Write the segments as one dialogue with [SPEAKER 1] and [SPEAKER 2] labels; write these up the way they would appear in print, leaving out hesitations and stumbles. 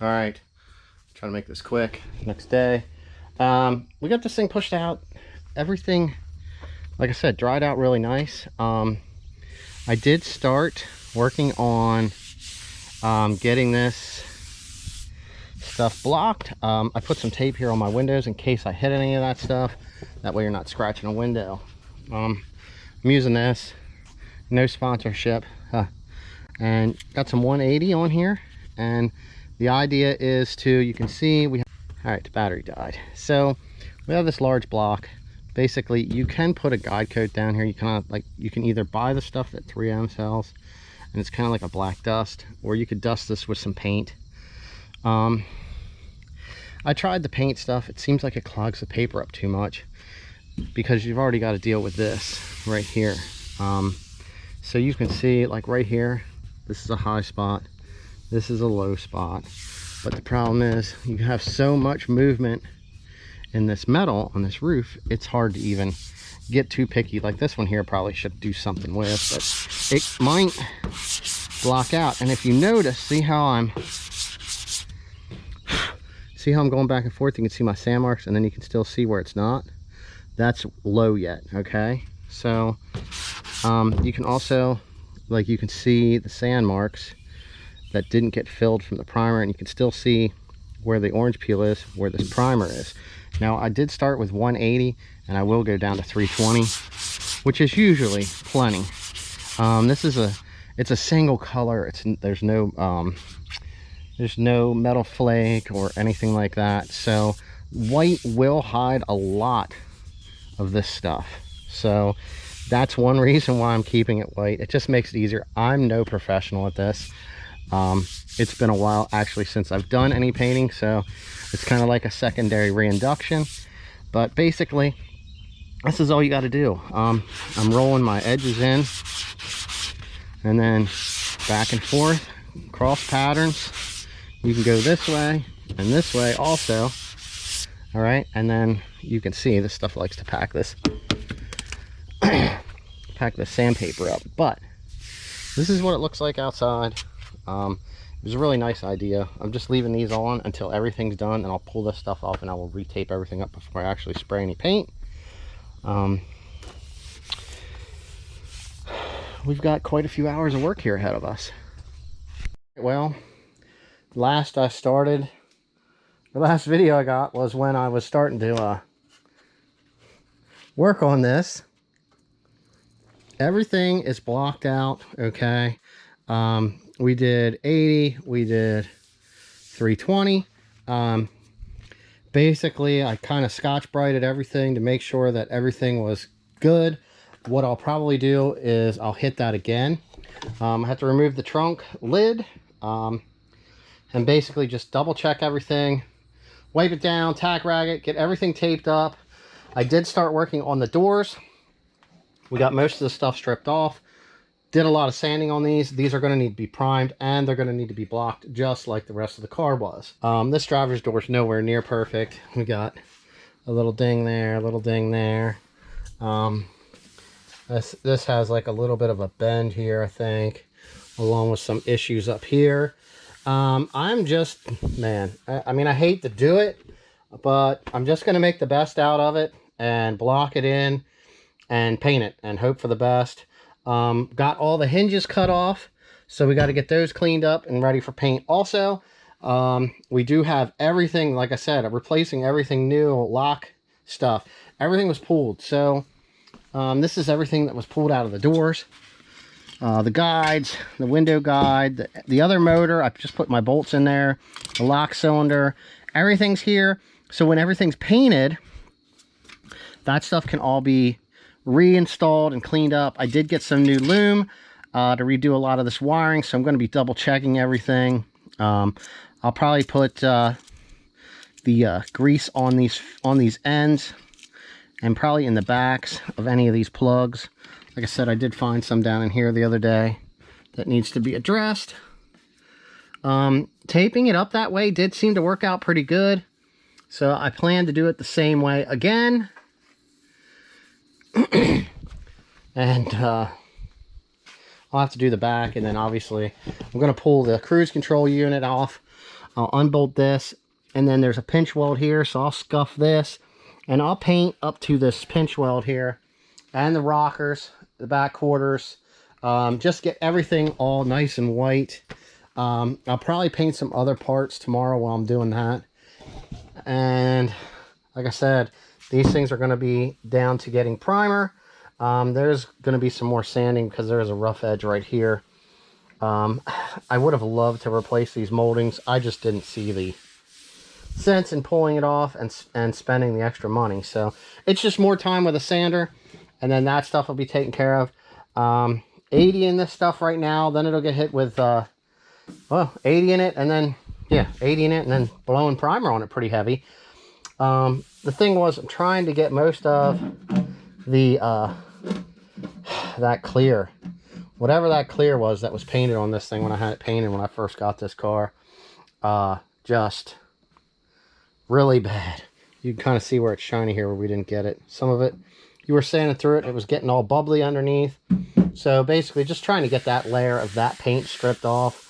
[SPEAKER 1] All right, trying to make this quick. Next day, we got this thing pushed out. Everything, like I said, dried out really nice. I did start working on getting this stuff blocked. I put some tape here on my windows in case I hit any of that stuff. That way you're not scratching a window. I'm using this, no sponsorship, and got some 180 on here. And the idea is to, you can see we have, all right, the battery died. So we have this large block. Basically, you can put a guide coat down here. You kind of like, you can either buy the stuff that 3M sells, and it's kind of like a black dust, or you could dust this with some paint. I tried the paint stuff. It seems like it clogs the paper up too much because you've already got to deal with this right here. So you can see, like right here, this is a high spot, this is a low spot, but the problem is you have so much movement in this metal on this roof, it's hard to even get too picky. Like this one here probably should do something with, but it might block out. And if you notice, see how I'm going back and forth? You can see my sand marks, and then you can still see where it's not. That's low yet, okay? So you can also, like, you can see the sand marks that didn't get filled from the primer, and you can still see where the orange peel is, where this primer is. Now I did start with 180, and I will go down to 320, which is usually plenty. This is it's a single color. There's no metal flake or anything like that. So white will hide a lot of this stuff. So that's one reason why I'm keeping it white. It just makes it easier. I'm no professional at this. It's been a while actually since I've done any painting, so it's kind of like a secondary reinduction. But basically, this is all you got to do. I'm rolling my edges in, and then back and forth, cross patterns. You can go this way and this way also. All right, and then you can see this stuff likes to pack this sandpaper up. But this is what it looks like outside. It was a really nice idea. I'm just leaving these on until everything's done, and I'll pull this stuff off and I will retape everything up before I actually spray any paint. We've got quite a few hours of work here ahead of us. Well, the last video I got was when I was starting to work on this. Everything is blocked out, okay? We did 80, we did 320. Basically, I kind of Scotch-Brighted everything to make sure that everything was good. What I'll probably do is I'll hit that again. I have to remove the trunk lid, and basically just double check everything, wipe it down, tack rag it, get everything taped up. I did start working on the doors. We got most of the stuff stripped off. Did a lot of sanding on these. These are going to need to be primed, and they're going to need to be blocked just like the rest of the car was. This driver's door is nowhere near perfect. We got a little ding there, a little ding there. This has like a little bit of a bend here, I think, along with some issues up here. I'm just, man, I mean, I hate to do it, but I'm just going to make the best out of it and block it in and paint it and hope for the best. Got all the hinges cut off, so we got to get those cleaned up and ready for paint. Also, we do have everything, like I said, I'm replacing everything new, lock stuff. Everything was pulled, so this is everything that was pulled out of the doors. The guides, the window guide, the other motor, I just put my bolts in there, the lock cylinder, everything's here. So when everything's painted, that stuff can all be reinstalled and cleaned up. I did get some new loom to redo a lot of this wiring, so I'm going to be double checking everything. I'll probably put the grease on these ends, and probably in the backs of any of these plugs. Like I said, I did find some down in here the other day that needs to be addressed. Taping it up that way did seem to work out pretty good, so I plan to do it the same way again. And I'll have to do the back, and then obviously I'm going to pull the cruise control unit off. I'll unbolt this, and then there's a pinch weld here, so I'll scuff this, and I'll paint up to this pinch weld here, and the rockers, the back quarters, just get everything all nice and white. I'll probably paint some other parts tomorrow while I'm doing that. And like I said, these things are going to be down to getting primer. There's going to be some more sanding because there is a rough edge right here. I would have loved to replace these moldings. I just didn't see the sense in pulling it off and spending the extra money. So it's just more time with a sander, and then that stuff will be taken care of. 80 in this stuff right now, then it'll get hit with well, 80 in it, and then 80 in it, and then blowing primer on it pretty heavy. The thing was, I'm trying to get most of the that clear, whatever that clear was that was painted on this thing when I had it painted when I first got this car, just really bad. You can kind of see where it's shiny here where we didn't get it. Some of it, you were sanding through it, it was getting all bubbly underneath. So basically just trying to get that layer of that paint stripped off.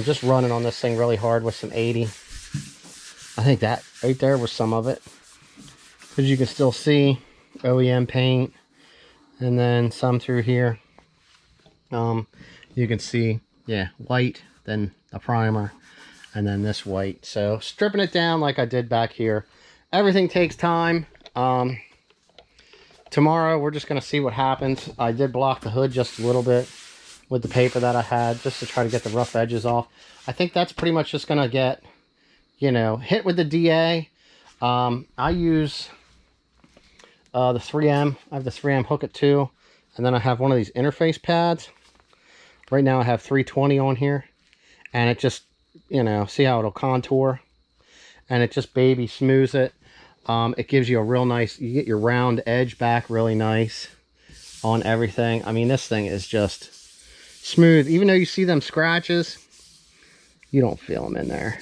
[SPEAKER 1] Just running on this thing really hard with some 80. I think that right there was some of it. As you can still see, OEM paint, and then some through here. You can see, white, then a primer, and then this white. So stripping it down like I did back here. Everything takes time. Tomorrow we're just going to see what happens. I did block the hood just a little bit with the paper that I had, just to try to get the rough edges off. I think that's pretty much just going to get, hit with the DA. I use the 3M. I have the 3M Hook It 2, and then I have one of these interface pads. Right now I have 320 on here, and it just, see how it'll contour, and it just baby smooths it. It gives you a real nice, you get your round edge back really nice on everything. I mean, this thing is just smooth. Even though you see them scratches, you don't feel them in there.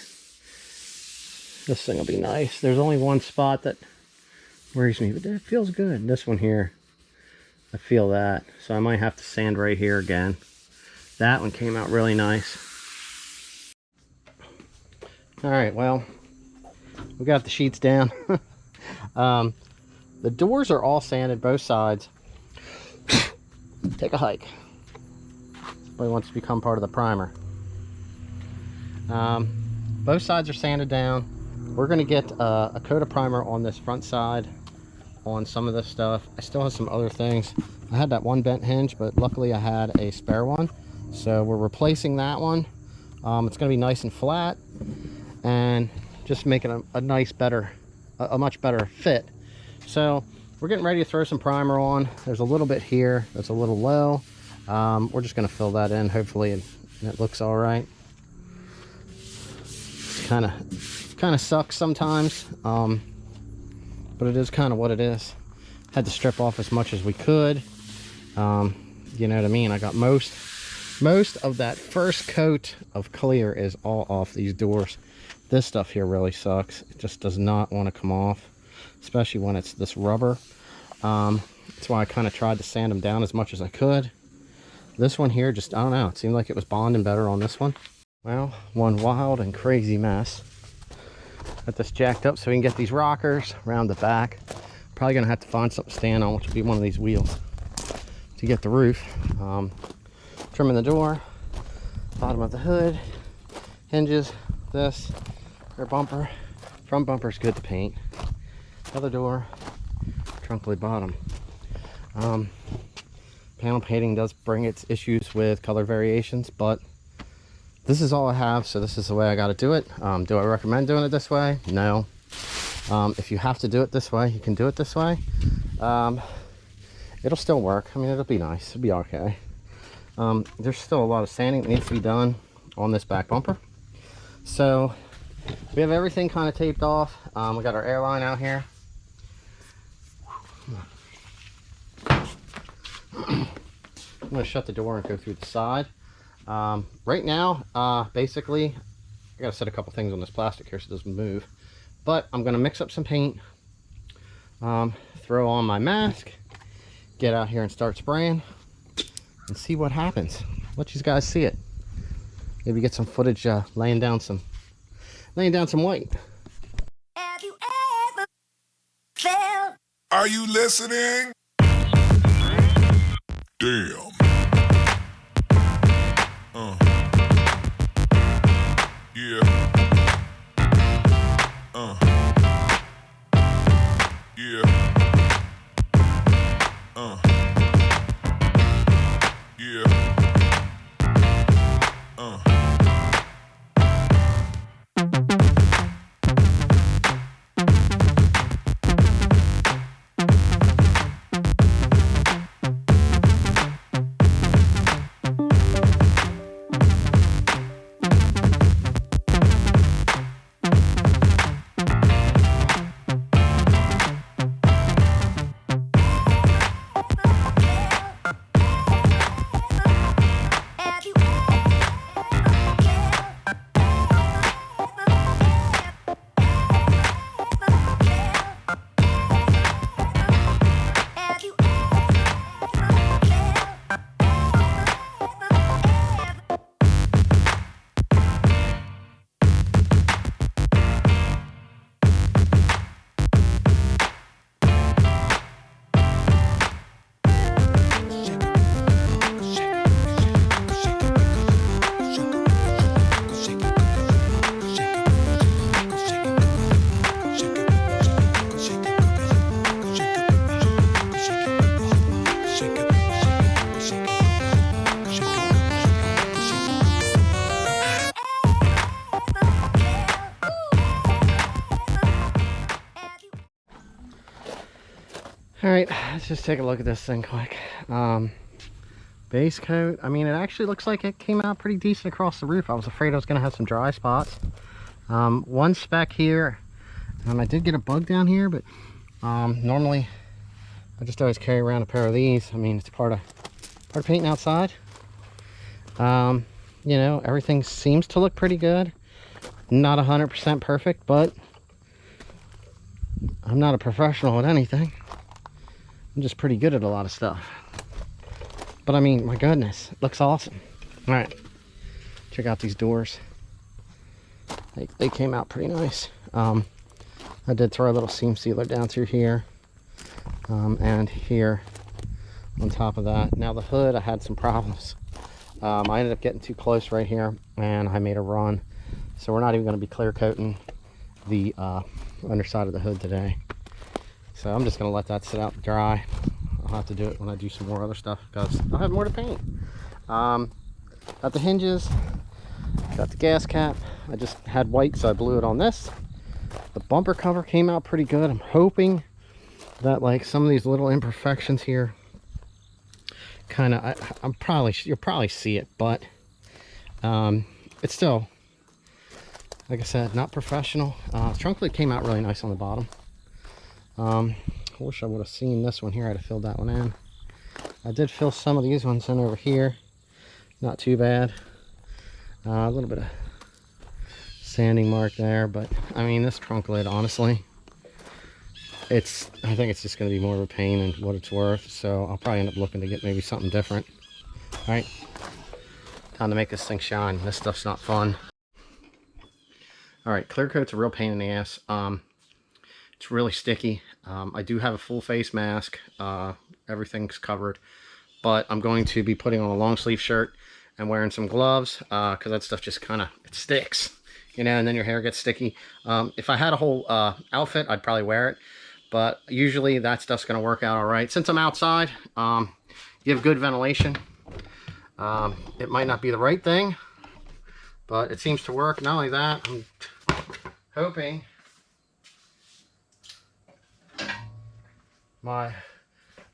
[SPEAKER 1] This thing will be nice. There's only one spot that worries me, but it feels good. This one here, I feel that. So I might have to sand right here again. That one came out really nice. All right, well, we got the sheets down. The doors are all sanded, both sides. Take a hike. Somebody wants to become part of the primer. Both sides are sanded down. We're going to get a coat of primer on this front side on some of this stuff. I still have some other things. I had that one bent hinge, but luckily I had a spare one. So we're replacing that one. It's going to be nice and flat and just making a nice, a much better fit. So we're getting ready to throw some primer on. There's a little bit here that's a little low. We're just going to fill that in. Hopefully it looks all right. It's kind of sucks sometimes, but it is kind of what it is. Had to strip off as much as we could. You know what I mean? I got most of that first coat of clear is all off these doors. This stuff here really sucks. It just does not want to come off, especially when it's this rubber. That's why I kind of tried to sand them down as much as I could. This one here, just, I don't know, it seemed like it was bonding better on this one. Well, one wild and crazy mess. Got this jacked up so we can get these rockers around the back. Probably gonna have to find something to stand on, which will be one of these wheels to get the roof. Trimming the door, bottom of the hood, hinges, this, rear bumper. Front bumper's good to paint. Other door, trunk lid bottom. Panel painting does bring its issues with color variations, but this is all I have, so this is the way I got to do it. Do I recommend doing it this way? No. If you have to do it this way, you can do it this way. It'll still work. I mean, it'll be nice. It'll be okay. There's still a lot of sanding that needs to be done on this back bumper. So we have everything kind of taped off. We got our airline out here. I'm going to shut the door and go through the side. Right now, basically, I got to set a couple things on this plastic here so it doesn't move. But I'm going to mix up some paint, throw on my mask, get out here and start spraying, and see what happens. Let you guys see it. Maybe get some footage laying down some laying down some white.
[SPEAKER 2] Have you ever felt?
[SPEAKER 3] Are you listening? Damn. Yeah. Yeah. Yeah.
[SPEAKER 2] Have you
[SPEAKER 1] All right, let's just take a look at this thing quick. Base coat, I mean, it actually looks like it came out pretty decent across the roof. I was afraid I was gonna have some dry spots. One speck here, I did get a bug down here, but normally I just always carry around a pair of these. I mean, it's part of painting outside. You know, everything seems to look pretty good. Not 100% perfect, but I'm not a professional at anything. I'm just pretty good at a lot of stuff. But I mean, my goodness, it looks awesome. All right, check out these doors. They came out pretty nice. I did throw a little seam sealer down through here and here on top of that. Now the hood, I had some problems. I ended up getting too close right here and I made a run. So we're not even going to be clear coating the underside of the hood today. So I'm just going to let that sit out and dry. I'll have to do it when I do some more other stuff because I'll have more to paint. Got the hinges, got the gas cap. I just had white, so I blew it on this. The bumper cover came out pretty good. I'm hoping that like some of these little imperfections here kind of, you'll probably see it, but it's still, like I said, not professional. Trunk lid came out really nice on the bottom. I wish I would have seen this one here. I'd have filled that one in. I did fill some of these ones in over here. Not too bad. A little bit of sanding mark there, but I mean, this trunk lid, honestly, I think it's just going to be more of a pain than what it's worth. So I'll probably end up looking to get maybe something different. All right, time to make this thing shine. This stuff's not fun. All right, clear coat's a real pain in the ass. It's really sticky. I do have a full face mask. Everything's covered, but I'm going to be putting on a long sleeve shirt and wearing some gloves because that stuff just kind of, it sticks, you know, and then your hair gets sticky. If I had a whole outfit, I'd probably wear it, but usually that stuff's going to work out all right. Since I'm outside, you have good ventilation. It might not be the right thing, but it seems to work. Not only that, I'm hoping my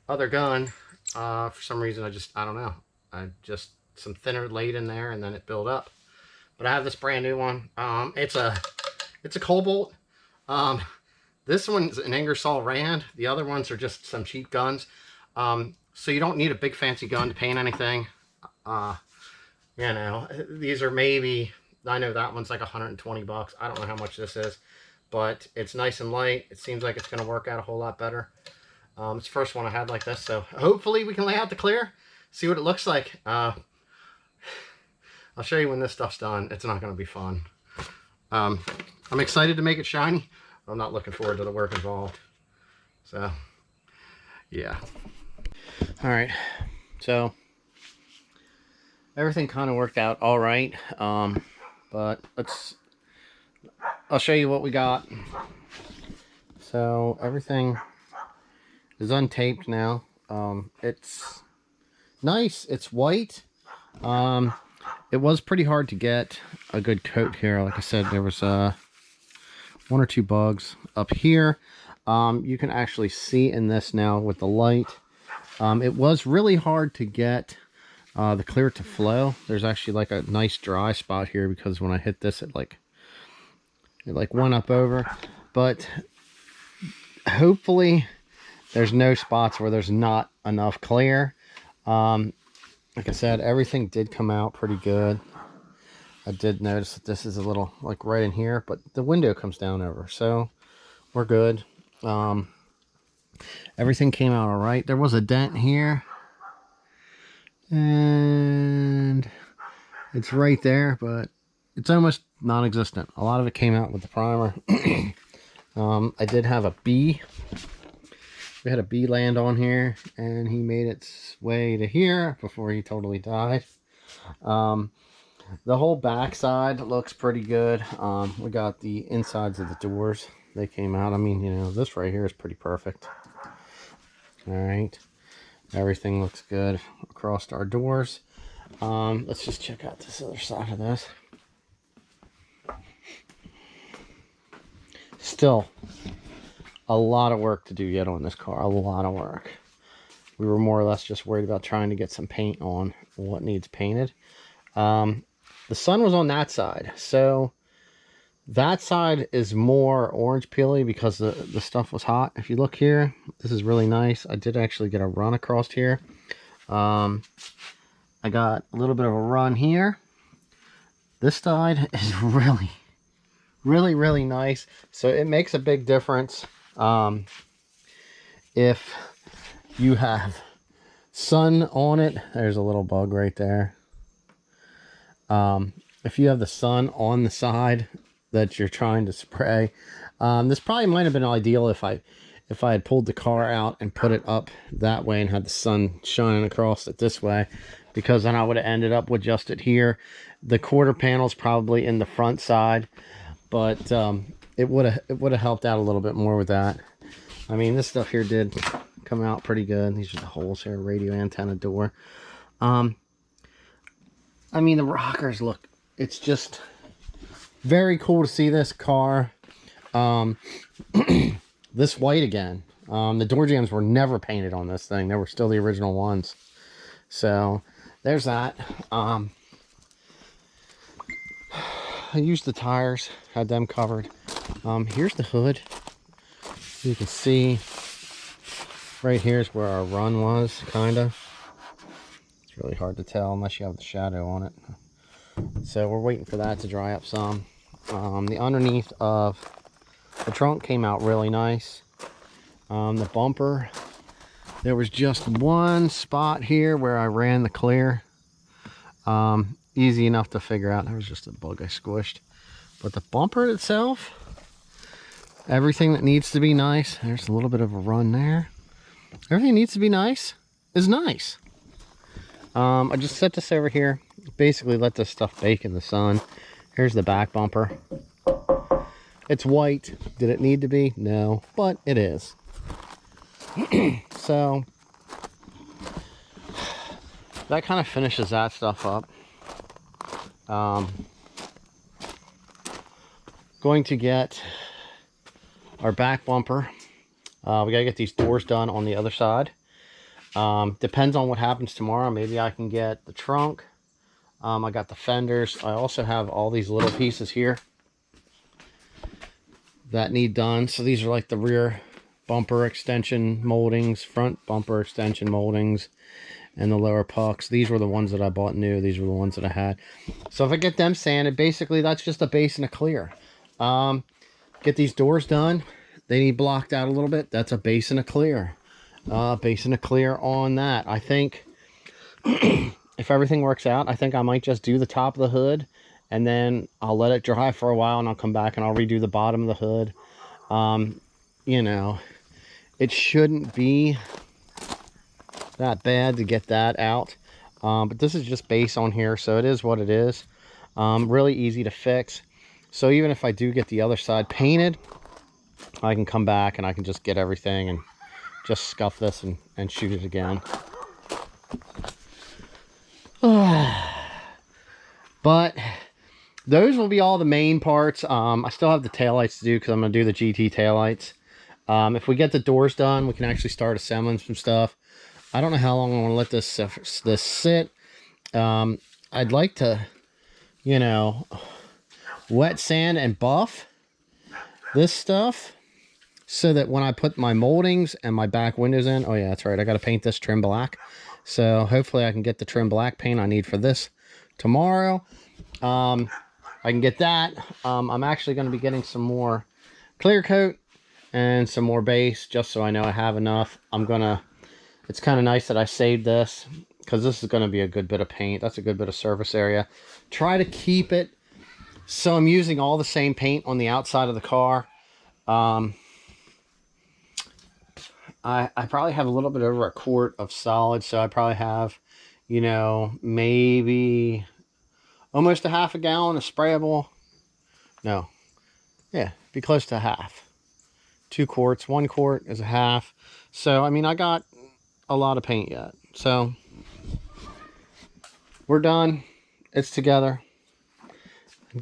[SPEAKER 1] other gun, for some reason, I don't know. Some thinner laid in there and then it built up. But I have this brand new one. It's a Cobalt. This one's an Ingersoll Rand. The other ones are just some cheap guns. So you don't need a big fancy gun to paint anything. You know, these are maybe, I know that one's like 120 bucks. I don't know how much this is, but it's nice and light. It seems like it's going to work out a whole lot better. It's the first one I had like this, so hopefully we can lay out the clear, see what it looks like. I'll show you when this stuff's done. It's not going to be fun. I'm excited to make it shiny. I'm not looking forward to the work involved. So, yeah. All right. So, everything kind of worked out all right. But I'll show you what we got. So, everything is untaped now. It's nice. It's white. It was pretty hard to get a good coat here. Like I said, there was one or two bugs up here. You can actually see in this now with the light. It was really hard to get the clear to flow. There's actually like a nice dry spot here because when I hit this, it went up over. But hopefully there's no spots where there's not enough clear. Like I said, everything did come out pretty good. I did notice that this is a little like right in here, but the window comes down over, so we're good. Everything came out all right. There was a dent here, and it's right there, but it's almost non-existent. A lot of it came out with the primer. I did have a bee. We had a bee land on here, and he made its way to here before he totally died. The whole back side looks pretty good. We got the insides of the doors. They came out. I mean, you know, this right here is pretty perfect. All right. Everything looks good across our doors. Let's just check out this other side of this. Still a lot of work to do yet on this car. A lot of work. We were more or less just worried about trying to get some paint on what needs painted. The sun was on that side, so that side is more orange peely because the stuff was hot. If you look here, this is really nice. I did actually get a run across here. I got a little bit of a run here. This side is really nice. So it makes a big difference if you have sun on it. There's a little bug right there. If you have the sun on the side that you're trying to spray, this probably might have been ideal if I had pulled the car out and put it up that way and had the sun shining across it this way, because then I would have ended up with just it here. The quarter panel's probably in the front side, but it would have helped out a little bit more with that. I mean, this stuff here did come out pretty good. These are the holes here, radio antenna door. I mean, the rockers look, it's just very cool to see this car this white again. The door jambs were never painted on this thing. They were still the original ones. So there's that. I used the tires, had them covered. Here's the hood. You can see right here is where our run was, kind of. It's really hard to tell unless you have the shadow on it. So we're waiting for that to dry up some. The underneath of the trunk came out really nice. The bumper, there was just one spot here where I ran the clear. Easy enough to figure out. There was just a bug I squished. But the bumper itself, everything that needs to be nice. There's a little bit of a run there. Everything needs to be nice is nice. I just set this over here. Basically let this stuff bake in the sun. Here's the back bumper. It's white. Did it need to be? No, but it is. So that kind of finishes that stuff up. Going to get our back bumper. We gotta get these doors done on the other side. Depends on what happens tomorrow. Maybe I can get the trunk. I got the fenders. I also have all these little pieces here that need done. So these are like the rear bumper extension moldings, front bumper extension moldings, and the lower pucks. These were the ones that I bought new. These were the ones that I had. So if I get them sanded, basically that's just a base and a clear. Get these doors done. They need blocked out a little bit. That's a base and a clear. Base and a clear on that. I think if everything works out, I think I might just do the top of the hood and then I'll let it dry for a while, and I'll come back and I'll redo the bottom of the hood. You know, it shouldn't be that bad to get that out. But this is just base on here, so it is what it is. Really easy to fix. So even if I do get the other side painted, I can come back and I can just get everything and just scuff this and shoot it again. But those will be all the main parts. I still have the taillights to do because I'm going to do the GT taillights. If we get the doors done, we can actually start assembling some stuff. I don't know how long I want to let this sit. I'd like to, you know, wet sand and buff this stuff so that when I put my moldings and my back windows in, oh yeah, that's right, I got to paint this trim black. So hopefully I can get the trim black paint I need for this tomorrow. I can get that. I'm actually going to be getting some more clear coat and some more base just so I know I have enough. It's kind of nice that I saved this because this is going to be a good bit of paint. That's a good bit of surface area. Try to keep it so I'm using all the same paint on the outside of the car. I probably have a little bit over a quart of solid, so I probably have, you know, maybe almost a half a gallon of sprayable. No, yeah, be close to half. 2 quarts, 1 quart is a half. So I mean, I got a lot of paint yet. So we're done. It's together.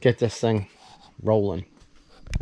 [SPEAKER 1] Get this thing rolling.